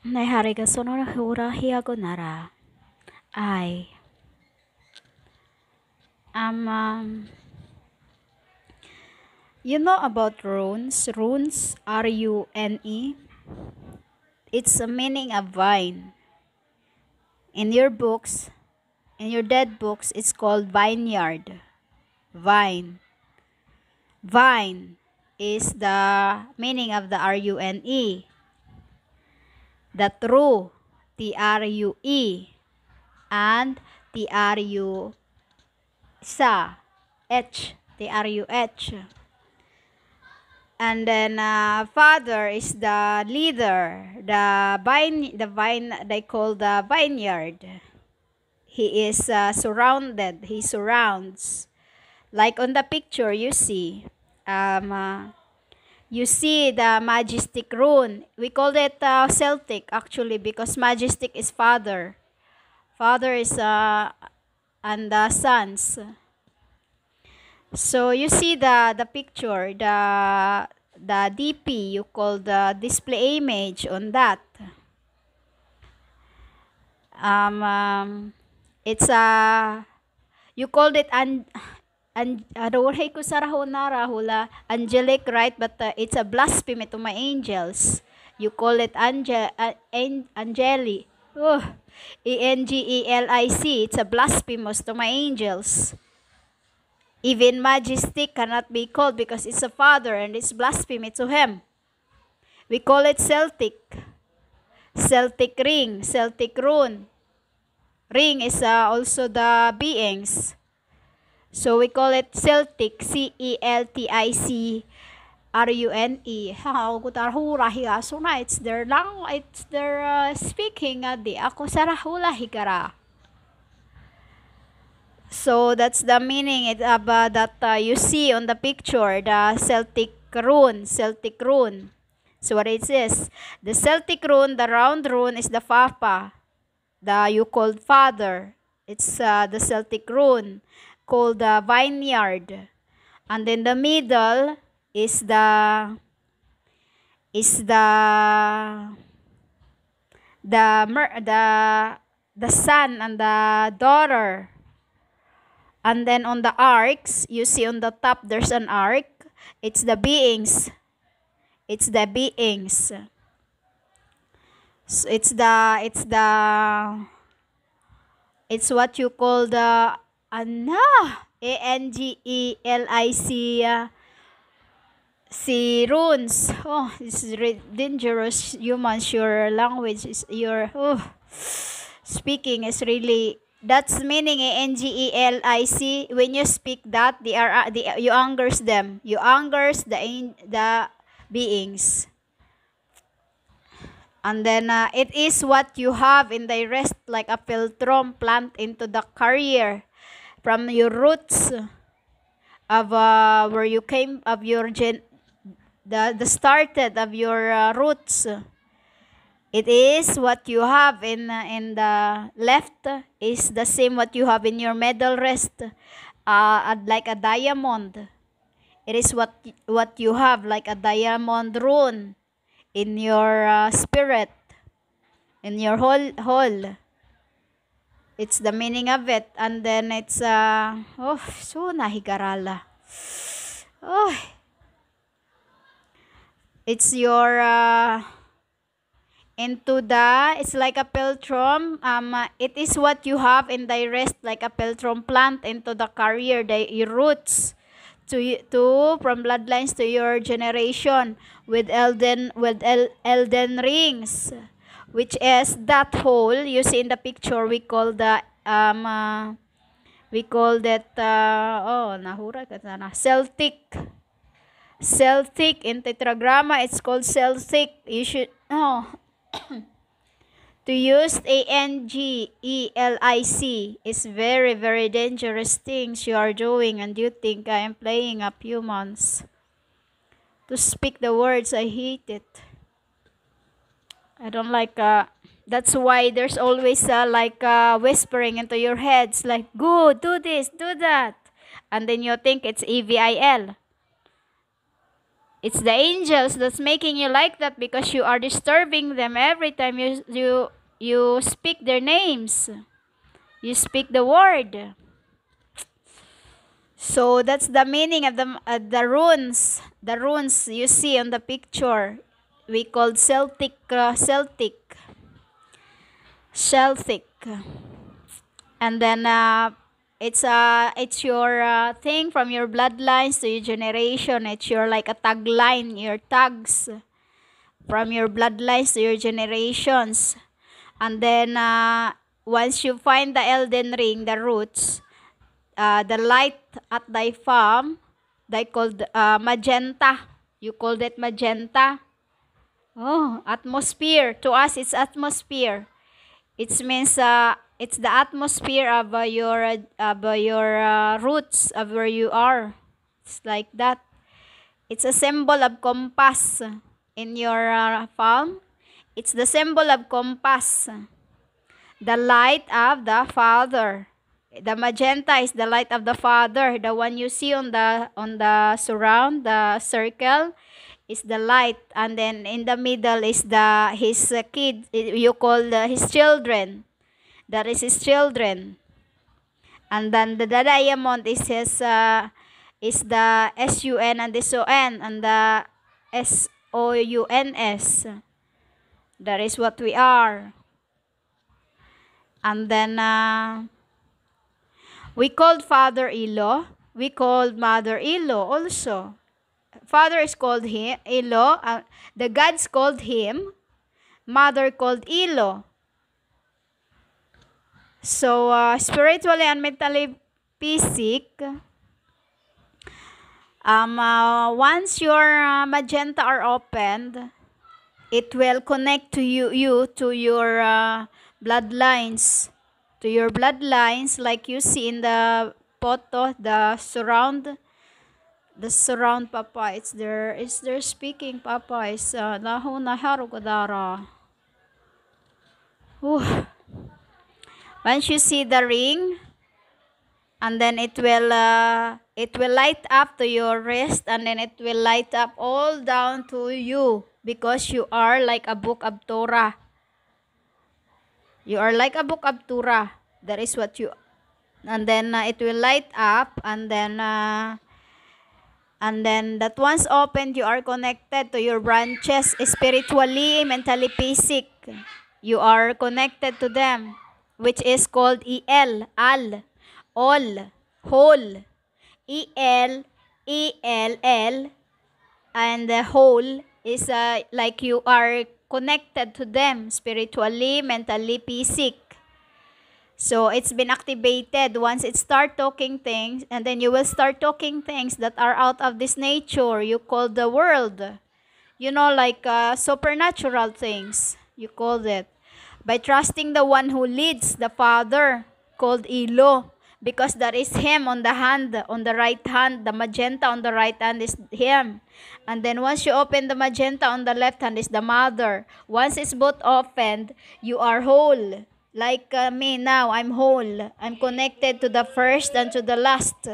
Naihari ka sonora hura hiago nara. I am you know about runes? Runes, R-U-N-E. It's a meaning of vine. In your books, in your dead books, it's called vineyard. Vine. Vine is the meaning of the R-U-N-E. The true, T-R-U-E, and T-R-U sa, H, T-R-U-H. And then father is the leader, the vine they call the vineyard. He is surrounded, he surrounds. Like on the picture you see the majestic rune. We call it Celtic actually because majestic is father. Father is and the sons. So you see the picture, the DP, you call the display image on that. It's you called it angelic, right? But it's a blasphemy to my angels. You call it angelic. Oh, angelic. It's a blasphemous to my angels. Even majestic cannot be called because it's a father and it's blasphemy to him. We call it Celtic. Celtic ring, Celtic rune. Ring is also the beings. So we call it Celtic, Celtic Rune. It's their it's their speaking di ako sarahula higara. So that's the meaning that you see on the picture, the Celtic rune, Celtic rune. So what it says, the Celtic rune, the round rune is the Papa, the you called father. It's the Celtic rune called the vineyard, and then the middle is the the son and the daughter. And then on the arcs, you see on the top there's an arc. It's the beings. It's the beings. So it's what you call the angelic runes. Oh, this is dangerous. Humans, your language is speaking is really. That's meaning angelic. When you speak that, you angers them. You angers the beings. And then it is what you have in the rest, like a philtrum plant into the carrier from your roots of where you came of your the started of your roots. It is what you have in the left is the same what you have in your middle rest, like a diamond. It is what you have like a diamond rune in your spirit, in your whole. It's the meaning of it, and then it's so nahigarala. Oh, it's your into the, it's like a philtrum. It is what you have in the rest, like a philtrum plant into the carrier, your roots to from bloodlines to your generation with elden rings, which is that hole you see in the picture. We call the we call that nahura ka na Celtic in tetragramma. It's called Celtic. You should to use angelic is very, very dangerous things you are doing, and you think I am playing up humans. To speak the words, I hate it. I don't like that's why there's always whispering into your heads like, go, do this, do that. And then you think it's evil. It's the angels that's making you like that because you are disturbing them every time you speak their names. You speak the word. So that's the meaning of the runes. The runes you see on the picture. We called Celtic. And then it's your thing from your bloodlines to your generation. It's your like a tagline, your tags from your bloodlines to your generations. And then once you find the Elden Ring, the roots, the light at thy farm, they called magenta. You called it magenta. Oh, atmosphere. To us, it's atmosphere. It means it's the atmosphere of your roots of where you are. It's like that. It's a symbol of compass in your palm. It's the symbol of compass. The light of the Father. The magenta is the light of the Father. The one you see on the surround, the circle, is the light, and then in the middle is his kid. You call his children. That is his children. And then the diamond is is the SUN and the SON and the SOUNS. That is what we are. And then we called Father Ilo. We called Mother Ilo also. Father is called him, Ilo. The gods called him. Mother called Ilo. So, spiritually and mentally physic, once your magenta are opened, it will connect to you to your bloodlines. To your bloodlines, like you see in the photo, the surround, Papa. It's there speaking, Papa. It's laho na haro kadara. Once you see the ring, and then it will light up to your wrist, and then it will light up all down to you, because you are like a book of Torah. You are like a book of Torah. That is what you. And then it will light up, and then that once opened, you are connected to your branches spiritually, mentally, physic. You are connected to them, which is called EL, all, whole. EL, ELL, and the whole is like you are connected to them spiritually, mentally, physic. So it's been activated. Once it start talking things, and then you will start talking things that are out of this nature. You call the world, like supernatural things. You call it by trusting the one who leads, the Father, called Ilo, because that is him on the hand, on the right hand. The magenta on the right hand is him. And then once you open the magenta on the left hand is the Mother. Once it's both opened, you are whole. Like me now, I'm whole. I'm connected to the first and to the last.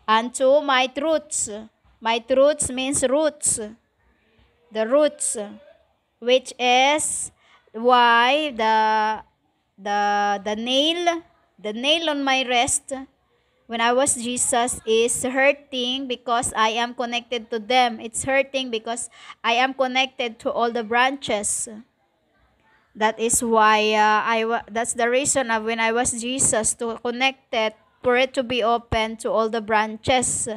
And to my truths. My truths means roots. The roots, which is why the nail on my wrist when I was Jesus is hurting because I am connected to them. It's hurting because I am connected to all the branches. That is why that's the reason of when I was Jesus, to connect it, for it to be open to all the branches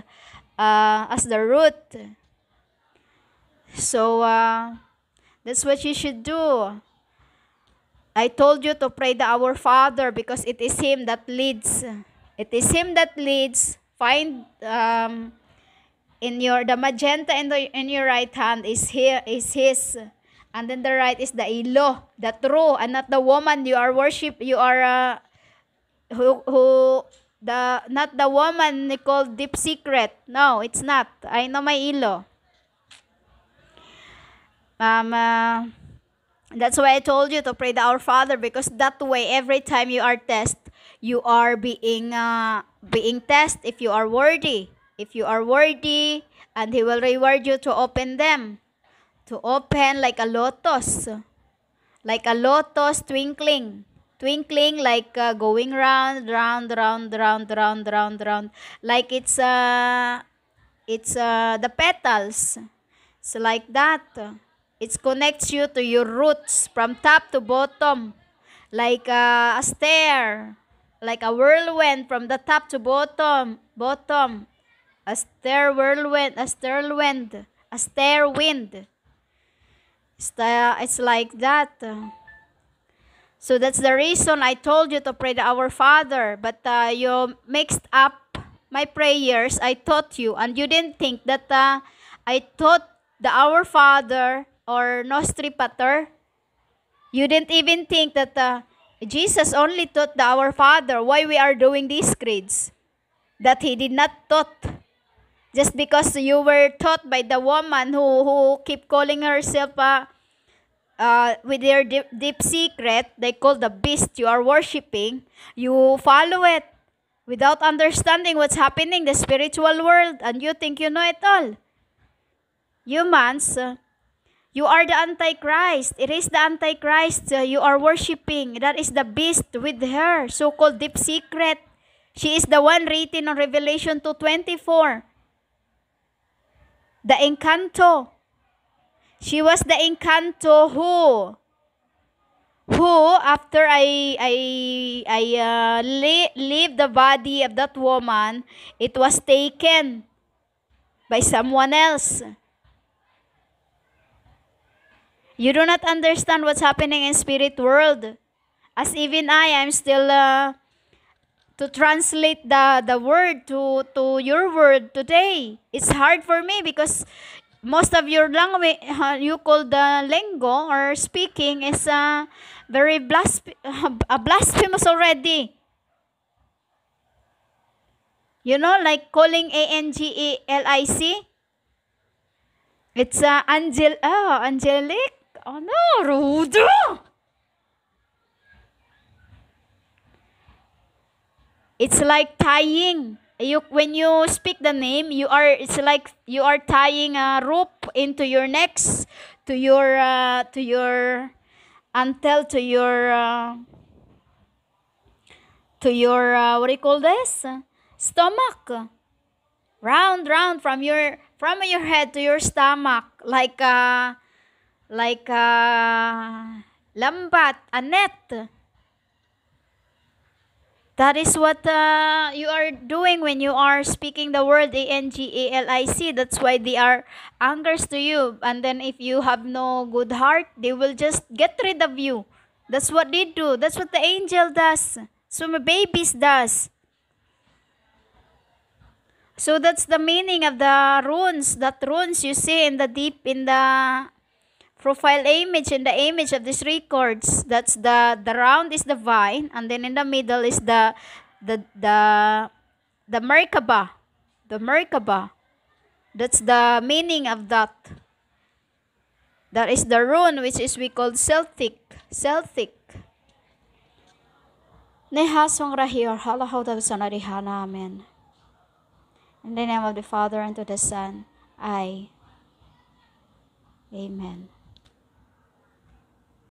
as the root. So that's what you should do. I told you to pray the Our Father because it is Him that leads. It is Him that leads. Find in the magenta in your right hand is His, and then the right is the Ilo, the true, and not the woman you are worship. You are not the woman called Deep Secret. No, it's not. I know my Ilo. That's why I told you to pray the Our Father, because that way every time you are tested, you are being tested if you are worthy. If you are worthy, and He will reward you to open them. To open like a lotus. Like a lotus twinkling. Twinkling like going round, round, round, round, round, round, round. Like it's the petals. It's like that. It connects you to your roots from top to bottom. Like a stair. Like a whirlwind from the top to bottom. Bottom. A stair whirlwind. A stairwind. A stairwind. It's like that. So that's the reason I told you to pray the Our Father. But you mixed up my prayers I taught you. And you didn't think that I taught the Our Father or Nostri Pater. You didn't even think that Jesus only taught the Our Father. Why we are doing these creeds? That He did not taught. Just because you were taught by the woman who keep calling herself with their deep secret, they call the beast you are worshiping, you follow it without understanding what's happening in the spiritual world, and you think you know it all. Humans, you are the Antichrist. It is the Antichrist you are worshiping. That is the beast with her so-called deep secret. She is the one written on Revelation 2:24. The Encanto. She was the Encanto who after leave the body of that woman, it was taken by someone else. You do not understand what's happening in spirit world. As even I'm still to translate the word to your word today. It's hard for me because most of your language, you call the lingo or speaking, is very blasphemous already. You know, like calling angelic. It's angelic. Oh no, rude. It's like tying. When you speak the name, it's like you are tying a rope into your necks, to your until to your what do you call this? Stomach. Round from your head to your stomach, like lambat, a net. That is what you are doing when you are speaking the word angelic. That's why they are angers to you. And then if you have no good heart, they will just get rid of you. That's what they do. That's what the angel does. So my babies does. So that's the meaning of the runes. That runes you see in the profile image, in the image of these records. That's the round is the vine, and then in the middle is the Merkaba. The Merkaba. That's the meaning of that. That is the rune which is we call Celtic. Nehasong rahir halahawda sanarihana. Amen. In the name of the Father, and to the Son, Amen.